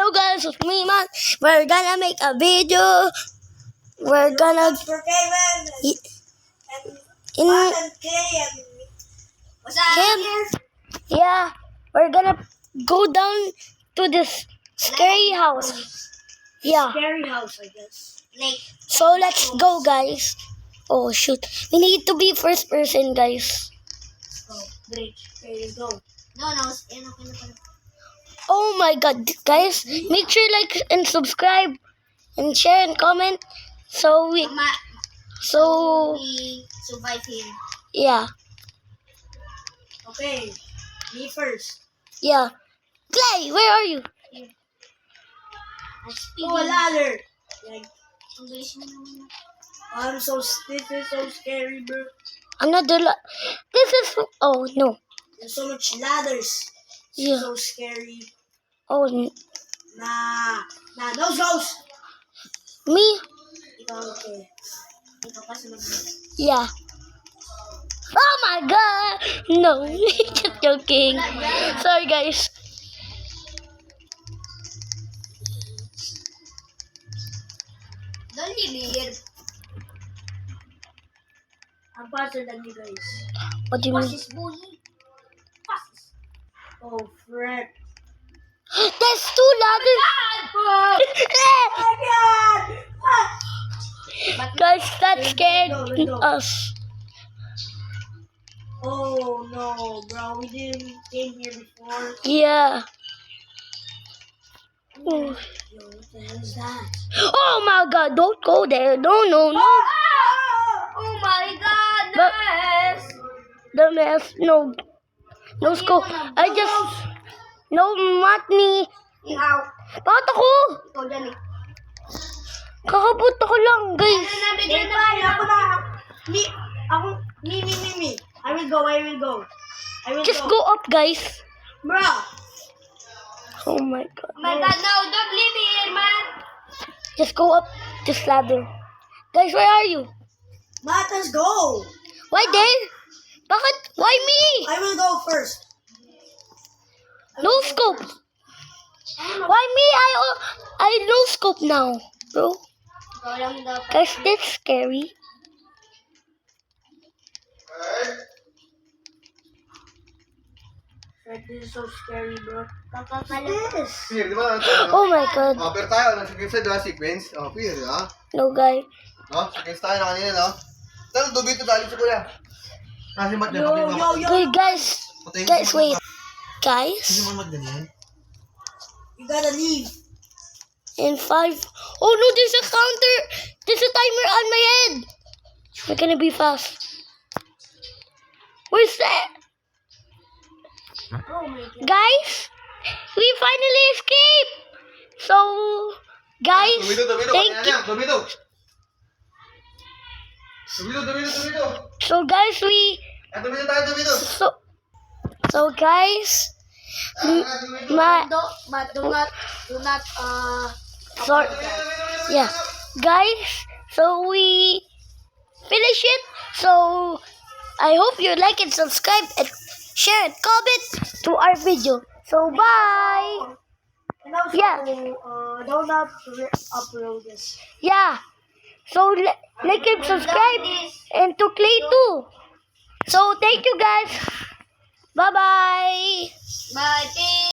Hello guys, it's me man. We're gonna make a video. We're gonna For Kevin in and Kay and what's up? him. Yeah, we're gonna go down to this scary house. Yeah. Scary house, I guess. Like So let's go, guys. Oh shoot, we need to be first person, guys. oh, great. Okay, let's go. No, okay. Oh my god, guys, make sure like and subscribe and share and comment. So we survive him. yeah. Okay, me first. Yeah. Clay, where are you? Oh, a ladder. Like, this is so scary, bro. This is, oh no. There's so much ladders. Yeah. So scary. Oh, Nah, those ghosts. me? Okay. Yeah. Oh my god. No, just joking. Sorry, guys. Don't leave here. I'm faster than you guys. What do you mean? Fastest bully. Fastest. Oh, frick. There's two ladders. Oh, God. Guys, that scared Let's go. us. Oh, no, bro. We didn't came here before. Yeah. Yo, what the hell is that? Oh my god, don't go there. No. Oh, my God. But- The mess. No scope. I just, no, not me. Ikaw. Bakit ako? Ikaw dyan eh. Kakabot ako lang, guys. Ako na. Me. I will go. Just go up, guys. Bro. Oh my god. Oh my God, no. Don't leave me here, man. Just go up this ladder. Guys, where are you? Matt, let's go. Why there? Bakit? Why me? I will go first. No scope. Why me? I no scope now, bro. Guys, that's scary. This is so scary, bro. This. Peer, di ba? Oh my god. Oh, pero tayo, nag-sequence di ba? Sequence. Oh, Peer, di ba? No, guy. No? Sequence tayo na kanina, no? Tara, dubito dali sa kuya. Kasi mat niya, pati Yo. Wait, guys. Guys, wait. Hindi Guys, mo magdanyan. You gotta leave. in 5. Oh no, there's a counter. There's a timer on my head. We're gonna be fast. Where's that? Oh my God. Guys, we finally escaped. So, guys, Dubito. thank you. Dubito. So, guys, Dubito tayo. so guys, my, But do not, sorry, yeah, guys, so we finish it. So, I hope you like and subscribe and share and comment to our video. So, bye. and also, Yeah. don't upload this. Yeah. So, like and subscribe and to Clay too. So, thank you guys. Bye-bye. Bye.